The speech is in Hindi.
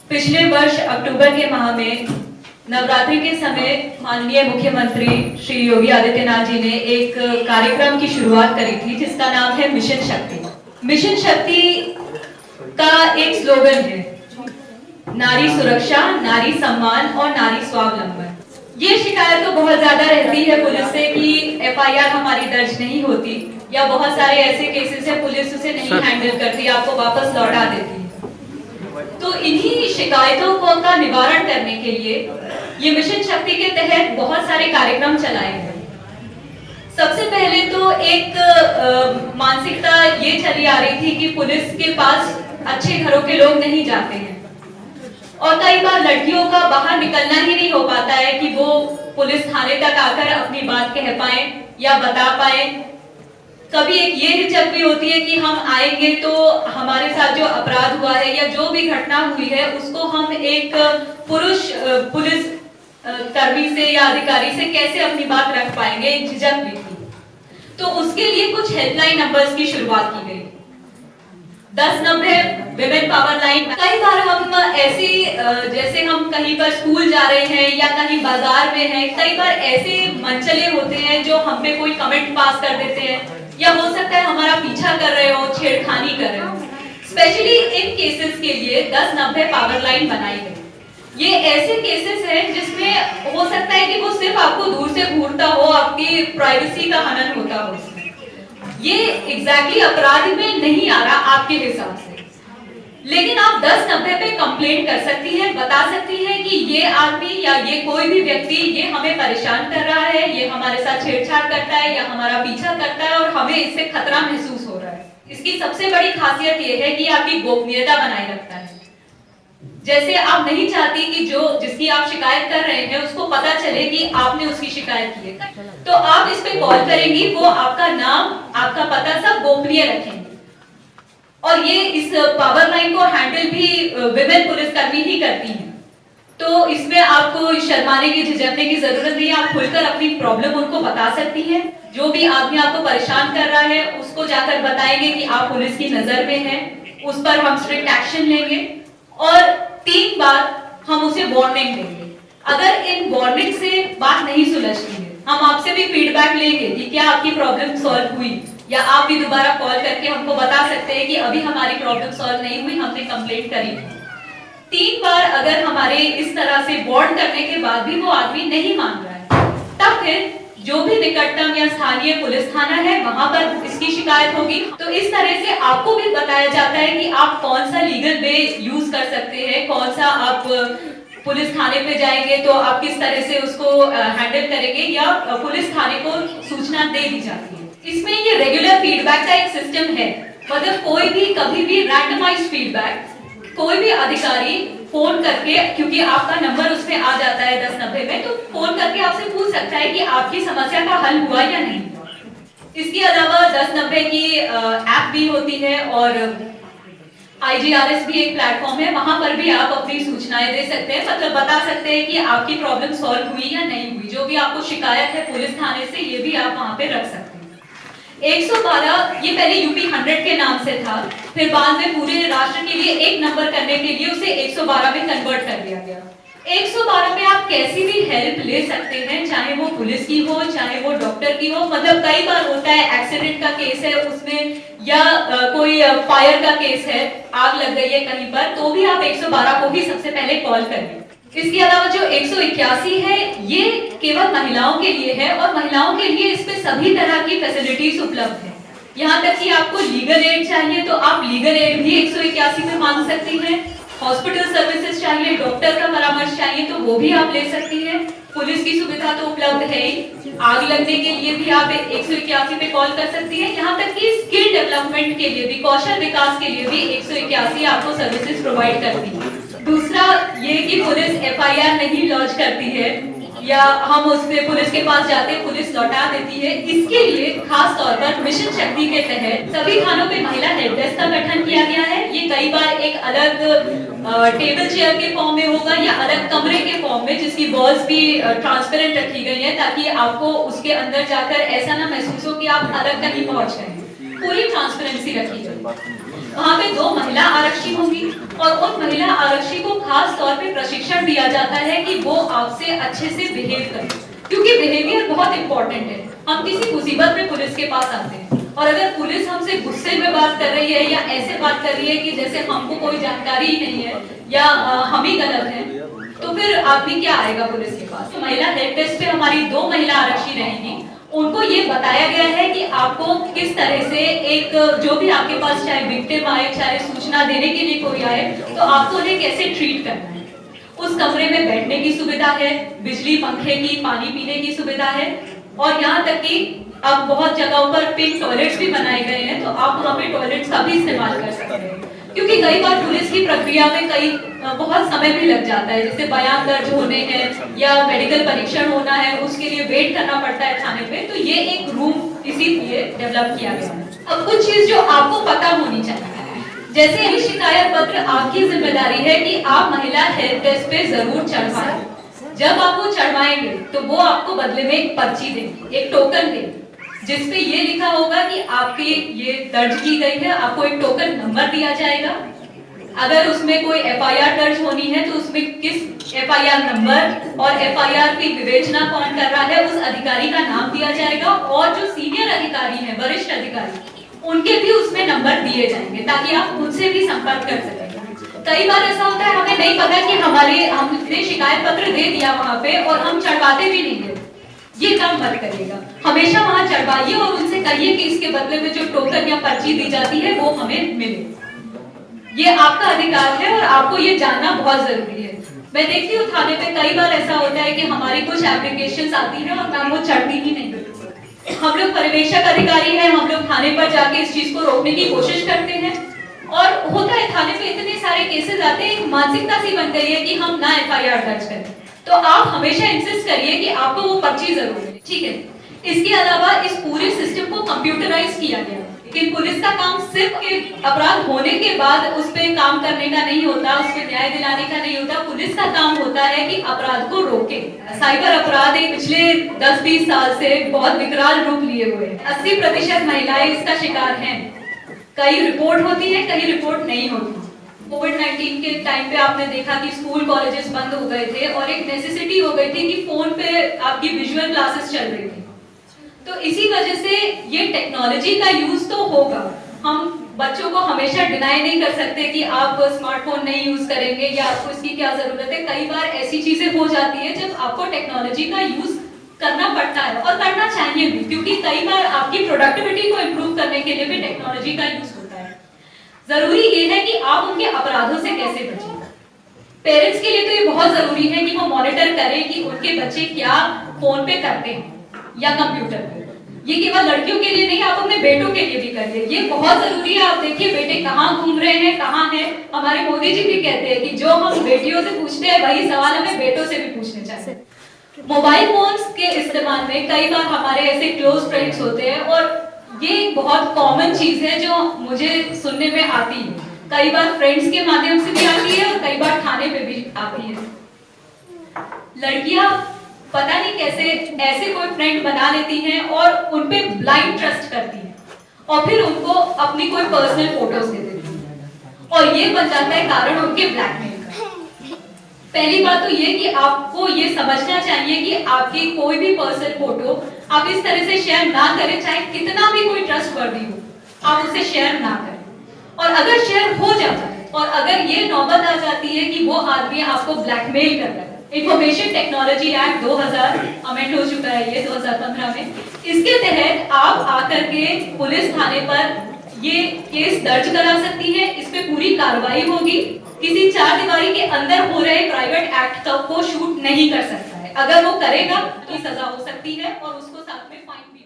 पिछले वर्ष अक्टूबर के माह में नवरात्रि के समय माननीय मुख्यमंत्री श्री योगी आदित्यनाथ जी ने एक कार्यक्रम की शुरुआत करी थी जिसका नाम है मिशन शक्ति। मिशन शक्ति का एक स्लोगन है नारी सुरक्षा, नारी सम्मान और नारी स्वावलंबन। ये शिकायत तो बहुत ज्यादा रहती है पुलिस से कि एफआईआर हमारी दर्ज नहीं होती या बहुत सारे ऐसे केसेस है पुलिस उसे नहीं हैंडल करती, आपको वापस लौटा देती है। तो इन्हीं शिकायतों का निवारण करने के लिए ये मिशन शक्ति के तहत बहुत सारे कार्यक्रम चलाए गए। सबसे पहले तो एक मानसिकता ये चली आ रही थी कि पुलिस के पास अच्छे घरों के लोग नहीं जाते हैं और कई बार लड़कियों का बाहर निकलना ही नहीं हो पाता है कि वो पुलिस थाने तक आकर अपनी बात कह पाए या बता पाए। कभी एक ये हिचक भी होती है कि हम आएंगे तो हमारे साथ जो अपराध हुआ है या जो भी घटना हुई है उसको हम एक पुरुष पुलिस कर्मी से या अधिकारी से कैसे अपनी बात रख पाएंगे, एक झिझक भी थी। तो उसके लिए कुछ हेल्पलाइन नंबर्स की शुरुआत की गई। 1090 विमेन पावर लाइन। कई बार हम ऐसी जैसे हम कहीं पर स्कूल जा रहे हैं या कहीं बाजार में हैं, कई बार ऐसे मनचले होते हैं जो हम पे कोई कमेंट पास कर देते हैं या हो सकता है हमारा पीछा कर रहे हो, छेड़खानी कर रहे हो। स्पेशली इन केसेस के लिए 1090 पावर लाइन बनाई गई। ये ऐसे केसेस हैं जिसमें हो सकता है कि वो सिर्फ आपको दूर से घूरता हो, आपकी प्राइवेसी का हनन होता हो। ये एग्जैक्टली अपराध में नहीं आ रहा आपके हिसाब से, लेकिन आप 1090 पे कंप्लेंट कर सकती हैं, बता सकती हैं कि ये आदमी या ये कोई भी व्यक्ति ये हमें परेशान कर रहा है, ये हमारे साथ छेड़छाड़ करता है या हमारा पीछा करता है और हमें इससे खतरा महसूस हो रहा है। इसकी सबसे बड़ी खासियत ये है कि आपकी गोपनीयता बनाए रखता है। जैसे आप नहीं चाहती कि जो जिसकी आप शिकायत कर रहे हैं उसको पता चले कि आपने उसकी शिकायत की है, तो आप इस पे कॉल करेंगी, वो आपका नाम, आपका पता सब गोपनीय रखेंगे। और ये इस पावर लाइन को हैंडल भी विमेन पुलिसकर्मी ही करती हैं। तो इसमें आपको शर्माने की, झिझकने की जरूरत नहीं है, आप खुलकर अपनी प्रॉब्लम उनको बता सकती हैं। जो भी आदमी आपको परेशान कर रहा है उसको जाकर बताएंगे कि आप पुलिस की नजर में हैं, उस पर हम स्ट्रिक्ट एक्शन लेंगे और 3 बार हम उसे वार्निंग देंगे। अगर इन वार्निंग से बात नहीं सुलझती है, हम आपसे भी फीडबैक लेंगे कि क्या आपकी प्रॉब्लम सॉल्व हुई, या आप भी दोबारा कॉल करके हमको बता सकते हैं कि अभी हमारी प्रॉब्लम सॉल्व नहीं हुई, हमने कंप्लेंट करी। 3 बार अगर हमारे इस तरह से वार्न करने के बाद भी वो आदमी नहीं मान रहा है, तब फिर जो भी निकटतम या स्थानीय पुलिस थाना है वहां पर इसकी शिकायत होगी। तो इस तरह से आपको भी बताया जाता है कि आप कौन सा लीगल वे यूज कर सकते हैं, कौन सा आप पुलिस थाने पे जाएंगे तो आप किस तरह से उसको हैंडल करेंगे, या पुलिस थाने को सूचना दे दी जाती है। इसमें ये रेगुलर फीडबैक का एक सिस्टम है, मतलब कोई भी कभी भी रैंडमाइज्ड फीडबैक कोई भी अधिकारी फोन करके, क्योंकि आपका नंबर उसमें आ जाता है 1090 में, तो फोन करके आपसे पूछ सकता है कि आपकी समस्या का हल हुआ या नहीं। इसके अलावा 1090 की ऐप भी होती है और IGRS भी एक प्लेटफॉर्म है, वहां पर भी आप अपनी सूचनाएं दे सकते हैं, मतलब बता सकते हैं कि आपकी प्रॉब्लम सॉल्व हुई या नहीं हुई। जो भी आपको शिकायत है पुलिस थाने से, ये भी आप वहां पे रख सकते हैं। 112 ये पहले यूपी 100 के नाम से था, फिर बाद में पूरे राष्ट्र के लिए एक नंबर करने के लिए उसे 112 में कन्वर्ट कर दिया गया। 112 पे आप कैसी भी हेल्प ले सकते हैं, चाहे वो पुलिस की हो, चाहे वो डॉक्टर की हो। मतलब कई बार होता है एक्सीडेंट का केस है उसमें, या कोई फायर का केस है, आग लग गई है कहीं पर, तो भी आप 112 को ही सबसे पहले कॉल करें। इसके अलावा जो 181 है ये केवल महिलाओं के लिए है और महिलाओं के लिए इसमें सभी तरह की फैसिलिटीज उपलब्ध है। यहाँ तक कि आपको लीगल एड चाहिए तो आप लीगल एड भी 181 में मांग सकती हैं। हॉस्पिटल सर्विसेज चाहिए, डॉक्टर का परामर्श चाहिए तो वो भी आप ले सकती हैं। पुलिस की सुविधा तो उपलब्ध है ही, आग लगने के लिए भी आप 181 पे कॉल कर सकती हैं। यहाँ तक कि स्किल डेवलपमेंट के लिए भी, कौशल विकास के लिए भी 181 आपको सर्विसेज प्रोवाइड करती है। दूसरा ये कि पुलिस FIR नहीं लॉन्च करती है या हम उस पे पुलिस के पास जाते हैं पुलिस लौटा देती है। इसके लिए खास तौर पर मिशन शक्ति के तहत सभी थानों पे महिला हेल्प डेस्क का गठन किया गया है। ये कई बार एक अलग टेबल चेयर के फॉर्म में होगा या अलग कमरे के फॉर्म में, जिसकी वॉल्स भी ट्रांसपेरेंट रखी गई है ताकि आपको उसके अंदर जाकर ऐसा ना महसूस हो कि आप अलग कहीं पहुंच गए। पूरी ट्रांसपेरेंसी रखी गई। वहां पे 2 महिला आरक्षी होंगी और उन महिला आरक्षी को खास तौर पे प्रशिक्षण दिया जाता है कि वो आपसे अच्छे से बिहेव करें, क्योंकि बिहेवियर बहुत इंपॉर्टेंट है। हम किसी मुसीबत में पुलिस के पास आते हैं और अगर पुलिस हमसे गुस्से में बात कर रही है या ऐसे बात कर रही है कि जैसे हमको कोई जानकारी ही नहीं है या हम ही गलत हैं, तो फिर आदमी क्या आएगा पुलिस के पास। तो महिला हेल्प डेस्क पे हमारी 2 महिला आरक्षी रहेंगी। उनको ये बताया गया है कि आपको किस तरह से एक जो भी आपके पास चाहे विक्टिम आए, चाहे सूचना देने के लिए कोई आए, तो आपको उन्हें कैसे ट्रीट करना है। उस कमरे में बैठने की सुविधा है, बिजली, पंखे की, पानी पीने की सुविधा है और यहाँ तक कि अब बहुत जगहों पर पिंक टॉयलेट्स भी बनाए गए हैं, तो आप वहाँ पे टॉयलेट्स का भी इस्तेमाल कर सकते हैं। क्योंकि कई बार पुलिस की प्रक्रिया में बहुत समय भी लग जाता है, जैसे बयान दर्ज होने हैं या मेडिकल परीक्षण होना है, उसके लिए वेट करना पड़ता है थाने पे, तो ये एक रूम इसीलिए डेवलप किया गया है। अब कुछ चीज जो आपको पता होनी चाहिए, जैसे ये शिकायत पत्र आपकी जिम्मेदारी है कि आप महिला हेल्प डेस्क पे जरूर चढ़वाएं। जब आप वो चढ़वाएंगे तो वो आपको बदले में एक पर्ची देंगे, एक टोकन देंगे, जिसपे ये लिखा होगा कि आपकी ये दर्ज की गई है। आपको एक टोकन नंबर दिया जाएगा। अगर उसमें कोई एफआईआर दर्ज होनी है तो उसमें किस एफआईआर नंबर और एफआईआर की विवेचना कौन कर रहा है, उस अधिकारी का नाम दिया जाएगा और जो सीनियर अधिकारी हैं, वरिष्ठ अधिकारी, उनके भी उसमें नंबर दिए जाएंगे ताकि आप उनसे भी संपर्क कर सकें। कई बार ऐसा होता है हमें नहीं पता कि हमने शिकायत पत्र दे दिया वहां पे और हम चढ़वाते भी नहीं है। ये काम मत करिएगा, हमेशा वहां चढ़वाइए और उनसे कहिए कि इसके बदले में जो टोकन या पर्ची दी जाती है वो हमें मिले। ये आपका अधिकार है और आपको ये जानना बहुत जरूरी है। मैं देखती हूँ थाने पे कई बार ऐसा होता है कि हमारी कुछ एप्लीकेशंस आती है और मैम वो चढ़ती ही नहीं। हम लोग पर्यवेक्षक अधिकारी हैं, हम लोग थाने पर जाके इस चीज को रोकने की कोशिश करते हैं और होता है थाने पे इतने सारे केसेस आते हैं, एक मानसिकता सी बन गई है कि हम ना एफआईआर दर्ज करें। तो आप हमेशा इंसिस्ट करिए कि आपको वो पर्ची जरूर मिले, ठीक है। इसके अलावा इस पूरे सिस्टम को कंप्यूटराइज किया गया कि पुलिस का काम सिर्फ के अपराध होने के बाद उस पे काम करने का नहीं होता, उस पे न्याय दिलाने का नहीं होता। पुलिस का काम होता है कि अपराध को रोके। साइबर अपराध पिछले 10-20 साल से बहुत विकराल रूप लिए हुए हैं। 80% महिलाएं इसका शिकार हैं। कई रिपोर्ट होती है, कई रिपोर्ट नहीं होती। कोविड-19 के टाइम पे आपने देखा कि स्कूल कॉलेजेस बंद हो गए थे और एक नेसेसिटी हो गई थी कि फोन पे आपकी विजुअल क्लासेस चल रही थी। तो इसी वजह से ये टेक्नोलॉजी का यूज तो होगा। हम बच्चों को हमेशा डिनाई नहीं कर सकते कि आप स्मार्टफोन नहीं यूज करेंगे या आपको इसकी क्या जरूरत है। कई बार ऐसी चीजें हो जाती है जब आपको टेक्नोलॉजी का यूज करना पड़ता है और करना चाहिए भी, क्योंकि कई बार आपकी प्रोडक्टिविटी को इम्प्रूव करने के लिए भी टेक्नोलॉजी का यूज होता है। जरूरी ये है कि आप उनके अपराधों से कैसे बचें। पेरेंट्स के लिए तो ये बहुत जरूरी है कि वो मॉनिटर करें कि उनके बच्चे क्या फोन पे करते हैं या कंप्यूटर पे। ये केवल लड़कियों के लिए नहीं, आप अपने बेटों के लिए भी करिए। ये बहुत जरूरी है। आप देखिए बेटे कहाँ घूम रहे हैं, कहाँ हैं। हमारे मोदी जी भी कहते हैं कि जो हम बेटियों से पूछते हैं वही सवाल हमें बेटों से भी पूछने चाहिए। मोबाइल फोन्स के इस्तेमाल में कई बार हमारे ऐसे क्लोज फ्रेंड्स होते हैं और ये बहुत कॉमन चीज है जो मुझे सुनने में आती है। कई बार फ्रेंड्स के माध्यम से भी आती है और कई बार थाने पे भी आती है। लड़कियां पता नहीं कैसे ऐसे कोई फ्रेंड बना लेती हैं और उन पे ब्लाइंड ट्रस्ट करती हैं और फिर उनको अपनी कोई पर्सनल फोटोज दे देती हैं और ये बन जाता है कारण उनके ब्लैकमेल का। पहली बात तो ये कि आपको ये समझना चाहिए कि आपकी कोई भी पर्सनल फोटो आप इस तरह से शेयर ना करें, चाहे कितना भी कोई ट्रस्टवर्दी हो, आप उसे शेयर ना करें। और अगर शेयर हो जाता है और अगर ये नौबत आ जाती है कि वो आदमी आपको ब्लैकमेल कर रहा है, इंफॉर्मेशन टेक्नोलॉजी एक्ट 2000 अमेंड हो चुका है ये 2015 में, इसके तहत आप आकर के पुलिस थाने पर ये केस दर्ज करा सकती है। इस पे पूरी कार्रवाई होगी। किसी 4 दीवारी के अंदर हो रहे प्राइवेट एक्ट को शूट नहीं कर सकता है। अगर वो करेगा तो सजा हो सकती है और उसको साथ में फाइन भी